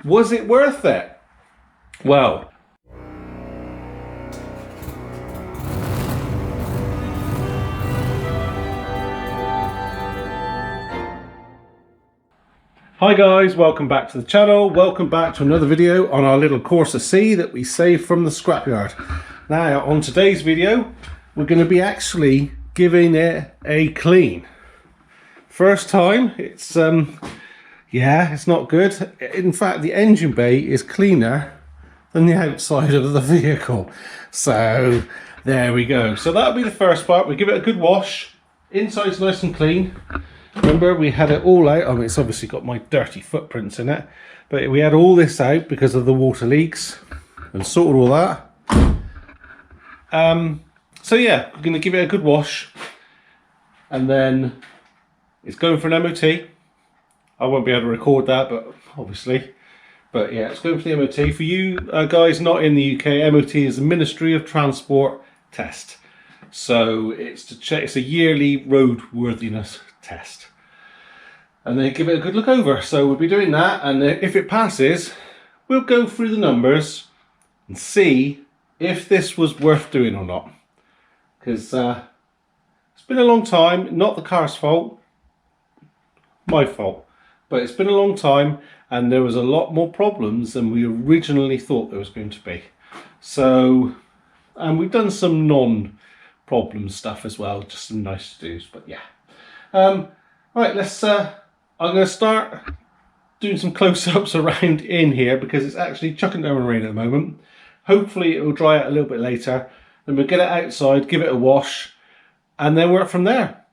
Was it worth it? Well, hi guys, welcome back to the channel. Welcome back to another video on our little Corsa C that we saved from the scrapyard. Now, on today's video, we're going to be actually giving it a clean. First time. It's yeah, it's not good. In fact, the engine bay is cleaner than the outside of the vehicle. So there we go. So that'll be the first part. We give it a good wash. Inside's nice and clean. Remember, we had it all out. I mean, it's obviously got my dirty footprints in it, but we had all this out because of the water leaks and sorted all that. So yeah, we're going to give it a good wash, and then it's going for an MOT. I won't be able to record that, but obviously, but yeah, it's going for the MOT. For you guys not in the UK, MOT is the Ministry of Transport test. So it's to check. It's a yearly roadworthiness test, and they give it a good look over. So we'll be doing that, and if it passes, we'll go through the numbers and see if this was worth doing or not. Because it's been a long time. Not the car's fault, my fault, but it's been a long time, and there was a lot more problems than we originally thought there was going to be. So, and we've done some non-problem stuff as well, just some nice to-dos. But yeah. Right, let's. I'm going to start doing some close-ups around in here because it's actually chucking down rain at the moment. Hopefully it will dry out a little bit later. Then we'll get it outside, give it a wash, and then work from there.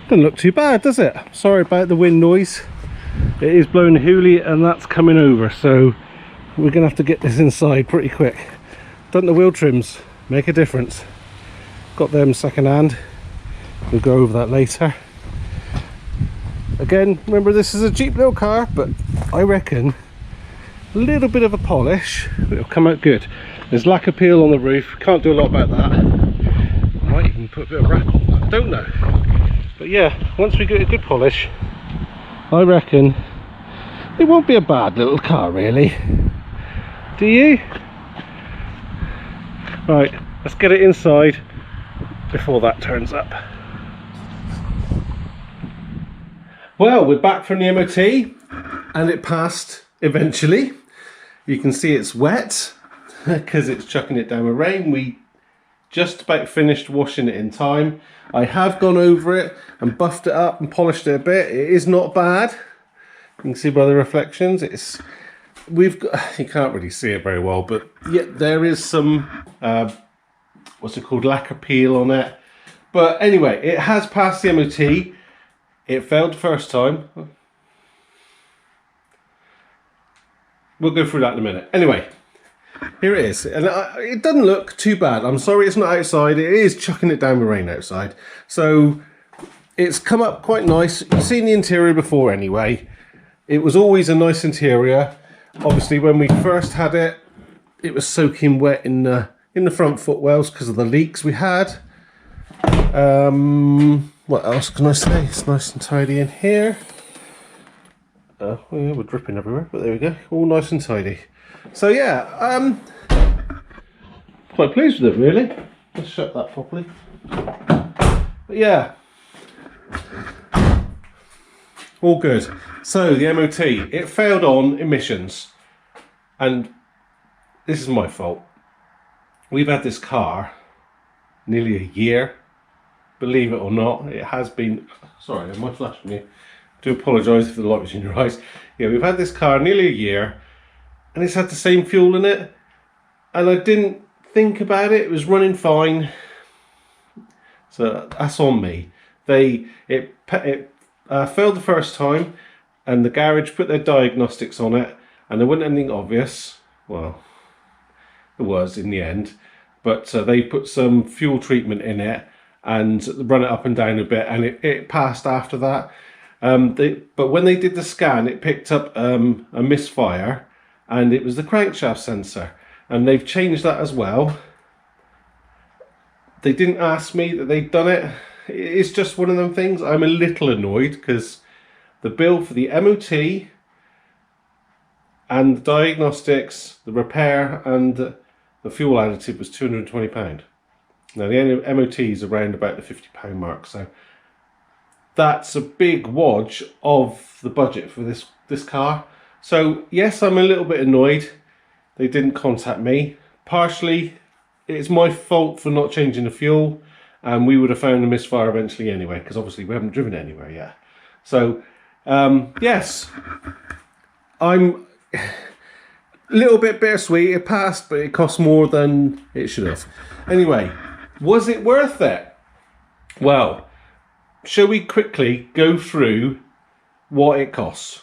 Doesn't look too bad, does it? Sorry about the wind noise. It is blowing a hoolie and that's coming over, so we're gonna have to get this inside pretty quick. Don't the wheel trims make a difference? Got them second hand. We'll go over that later. Again, remember this is a cheap little car, but I reckon a little bit of a polish, it'll come out good. There's lack of peel on the roof, can't do a lot about that. I might even put a bit of wrap on that, don't know. But yeah, once we get a good polish, I reckon it won't be a bad little car really. Do you? Right, let's get it inside before that turns up. Well, we're back from the MOT and it passed eventually. You can see it's wet because it's chucking it down with rain. We just about finished washing it in time. I have gone over it and buffed it up and polished it a bit. It is not bad. You can see by the reflections. We've got, you can't really see it very well, but yeah, there is some what's it called, lacquer peel on it. But anyway, it has passed the MOT. It failed the first time. We'll go through that in a minute. Anyway, here it is. And it doesn't look too bad. I'm sorry it's not outside. It is chucking it down with rain outside. So it's come up quite nice. You've seen the interior before anyway. It was always a nice interior. Obviously, when we first had it, it was soaking wet in the front footwells because of the leaks we had. What else can I say? It's nice and tidy in here. Oh yeah, we're dripping everywhere, but there we go, all nice and tidy. So yeah, quite pleased with it really. Let's shut that properly. But yeah, all good. So the MOT, it failed on emissions, and this is my fault. We've had this car nearly a year. Believe it or not, it has been. Sorry, am I flashing you? I do apologise if the light was in your eyes. Yeah, we've had this car nearly a year and it's had the same fuel in it, and I didn't think about it. It was running fine, so that's on me. It failed the first time, and the garage put their diagnostics on it, and there wasn't anything obvious. Well, there was in the end, but they put some fuel treatment in it and run it up and down a bit, and it passed after that. But when they did the scan, it picked up a misfire, and it was the crankshaft sensor, and they've changed that as well. They didn't ask me that they'd done it. It's just one of them things. I'm a little annoyed because the bill for the MOT and the diagnostics, the repair and the fuel additive was £220. Now the MOT is around about the £50 mark, so that's a big wodge of the budget for this car. So yes, I'm a little bit annoyed they didn't contact me. Partially it's my fault for not changing the fuel, and we would have found a misfire eventually anyway, because obviously we haven't driven anywhere yet. So yes, I'm a little bit bittersweet. It passed, but it cost more than it should have. Anyway, was it worth it? Well, shall we quickly go through what it costs?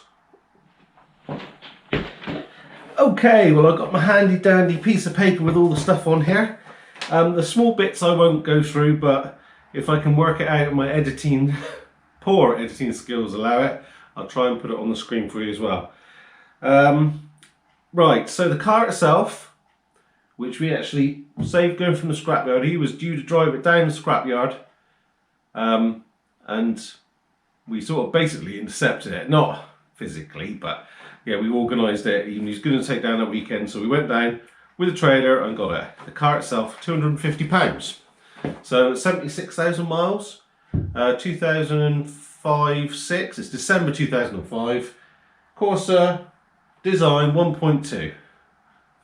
Okay, well, I've got my handy dandy piece of paper with all the stuff on here. The small bits I won't go through, but if I can work it out and my poor editing skills allow it, I'll try and put it on the screen for you as well. Right, so the car itself, which we actually saved going from the scrapyard. He was due to drive it down the scrapyard, and we sort of basically intercepted it, not physically, but yeah, we organised it. He was going to take down that weekend, so we went down with a trailer and got it. The car itself, £250. So 76,000 miles, 2005-6, it's December 2005. Corsa, design 1.2,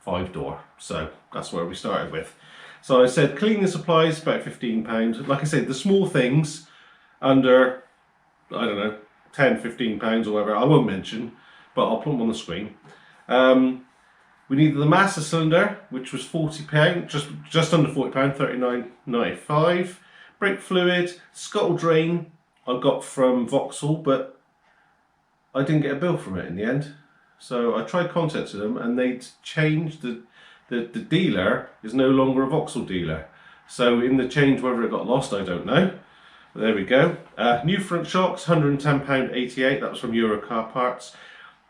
5-door. So that's where we started with. So I said cleaning supplies about £15. Like I said, the small things under, I don't know, £10-15 or whatever, I won't mention, but I'll put them on the screen. We needed the master cylinder, which was £40, just under £40, £39.95. Brake fluid, scuttle drain, I got from Vauxhall, but I didn't get a bill from it in the end. So I tried contacting them, and they'd changed the dealer is no longer a Vauxhall dealer. So in the change, whether it got lost, I don't know. But there we go. New front shocks, £110.88. That was from Euro Car Parts.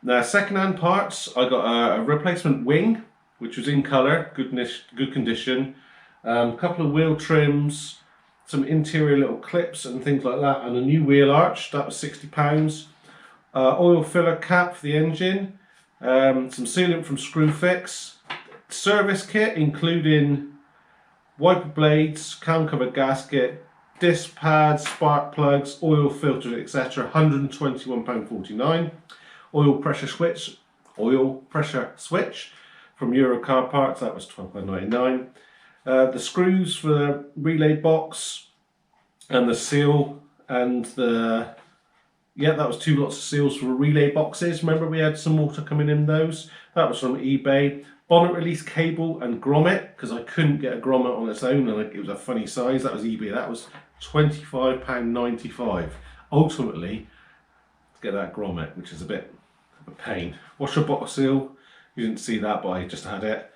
Now, second-hand parts, I got a replacement wing, which was in colour, good condition. A couple of wheel trims, some interior little clips and things like that, and a new wheel arch. That was £60. Oil filler cap for the engine. Some sealant from Screwfix. Service kit, including wiper blades, cam cover gasket, disc pads, spark plugs, oil filters, etc. £121.49. Oil pressure switch from Euro Car Parts. That was £12.99. The screws for the relay box and the seal, and that was 2 lots of seals for relay boxes. Remember, we had some water coming in those. That was from eBay. Bonnet release cable and grommet, because I couldn't get a grommet on its own, and it was a funny size. That was eBay. That was £25.95. Ultimately, to get that grommet, which is a bit of a pain. Washer bottle seal. You didn't see that, but I just had it.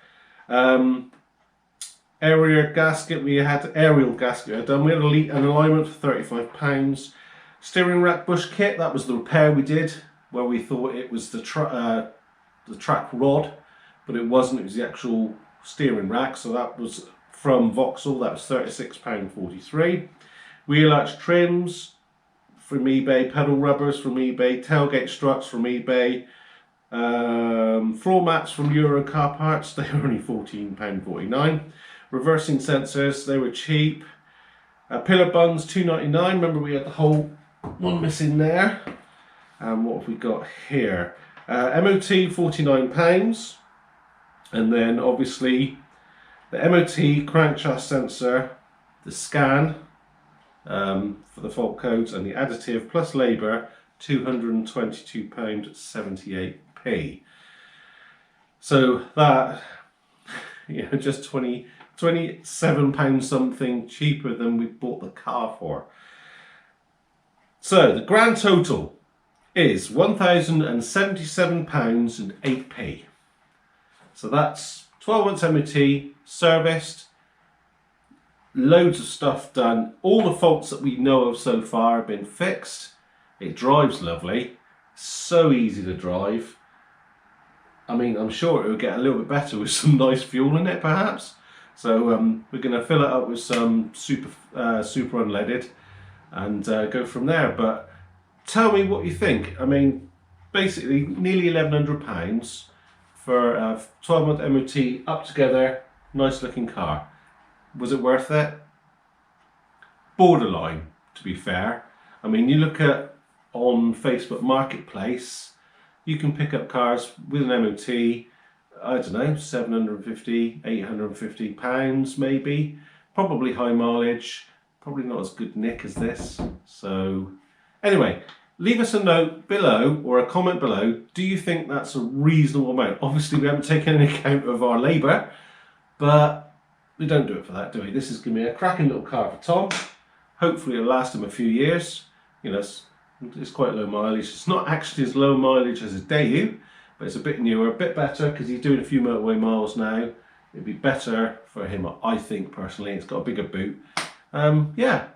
Aerial gasket. We had done. We had an alignment for £35. Steering rack bush kit. That was the repair we did, where we thought it was the track rod, but it wasn't. It was the actual steering rack. So that was from Vauxhall. That was £36.43. Wheel arch trims from eBay. Pedal rubbers from eBay. Tailgate struts from eBay. Floor mats from Euro Car Parts. They were only £14.49. Reversing sensors. They were cheap. Pillar bungs £2.99. Remember, we had the whole one missing there. What have we got here? MOT £49, and then obviously the MOT crankshaft sensor, the scan for the fault codes, and the additive plus labour, £222.78. So that, just £27 something cheaper than we bought the car for. So the grand total is £1,077.08. So that's 12 months MOT, serviced, loads of stuff done. All the faults that we know of so far have been fixed. It drives lovely, so easy to drive. I mean, I'm sure it would get a little bit better with some nice fuel in it, perhaps. So we're going to fill it up with some super unleaded and go from there. But tell me what you think. I mean, basically nearly £1,100 for a 12-month MOT up together, nice looking car. Was it worth it? Borderline, to be fair. I mean, you look at on Facebook Marketplace, you can pick up cars with an MOT, I don't know, £750, £850 maybe. Probably high mileage, probably not as good nick as this. So anyway, leave us a note below or a comment below. Do you think that's a reasonable amount? Obviously, we haven't taken any account of our labour, but we don't do it for that, do we? This is going to be a cracking little car for Tom. Hopefully it'll last him a few years. It's quite low mileage. It's not actually as low mileage as his Daewoo, but it's a bit newer, a bit better, because he's doing a few motorway miles now. It'd be better for him, I think, personally. It's got a bigger boot. I'm going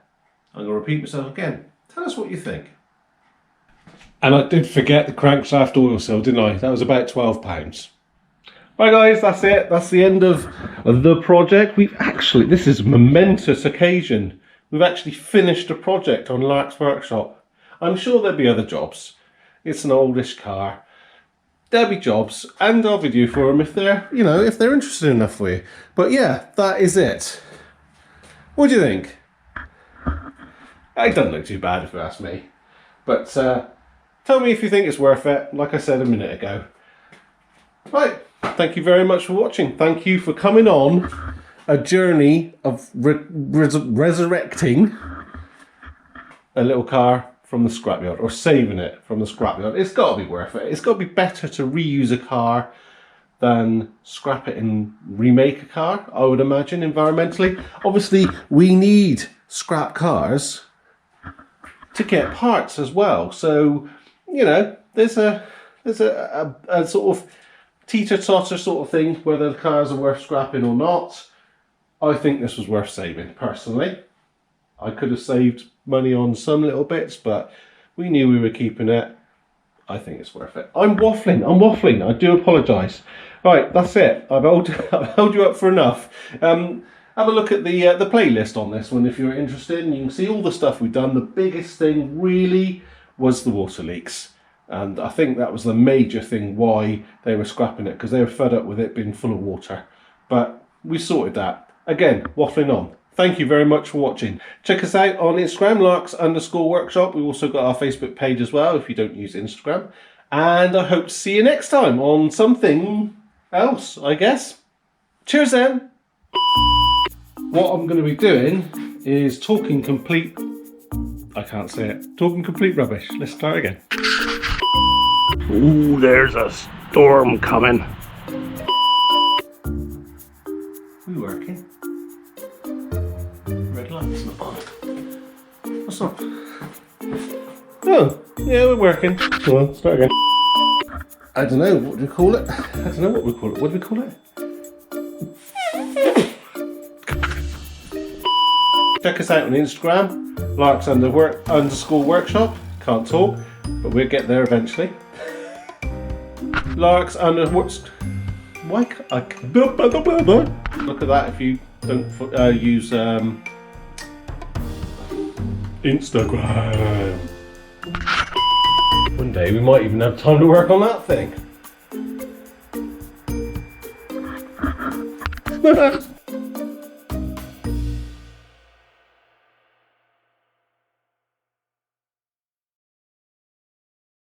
to repeat myself again. Tell us what you think. And I did forget the crankshaft oil seal, didn't I? That was about £12. Right guys, that's it. That's the end of the project. This is a momentous occasion. We've actually finished a project on Lark's workshop. I'm sure there'll be other jobs. It's an oldish car. There'll be jobs, and I'll video for them if they're interested enough for you. But yeah, that is it. What do you think? It doesn't look too bad if you ask me. But tell me if you think it's worth it, like I said a minute ago. Right, thank you very much for watching. Thank you for coming on a journey of resurrecting a little car from the scrapyard, or saving it from the scrapyard. It's got to be worth it. It's got to be better to reuse a car than scrap it and remake a car, I would imagine, environmentally. Obviously, we need scrap cars to get parts as well. So, you know, there's a sort of teeter-totter sort of thing whether the cars are worth scrapping or not. I think this was worth saving, personally. I could have saved money on some little bits, but we knew we were keeping it. I think it's worth it. I'm waffling. I do apologise. Right, that's it. I've held you up for enough. Have a look at the playlist on this one if you're interested, and you can see all the stuff we've done. The biggest thing really was the water leaks. And I think that was the major thing why they were scrapping it, because they were fed up with it being full of water. But we sorted that. Again, waffling on. Thank you very much for watching. Check us out on Instagram, Larks_workshop. We've also got our Facebook page as well if you don't use Instagram. And I hope to see you next time on something else, I guess. Cheers then. What I'm going to be doing is talking complete... I can't say it. Talking complete rubbish. Let's start again. Ooh, there's a storm coming. We working? Red light's not on. What's up? Oh, yeah, we're working. Come on, start again. I don't know, what do we call it? I don't know what we call it. What do we call it? Check us out on Instagram, Larks_workshop. Can't talk, but we'll get there eventually. Why can't I... Look at that if you don't use Instagram. One day we might even have time to work on that thing.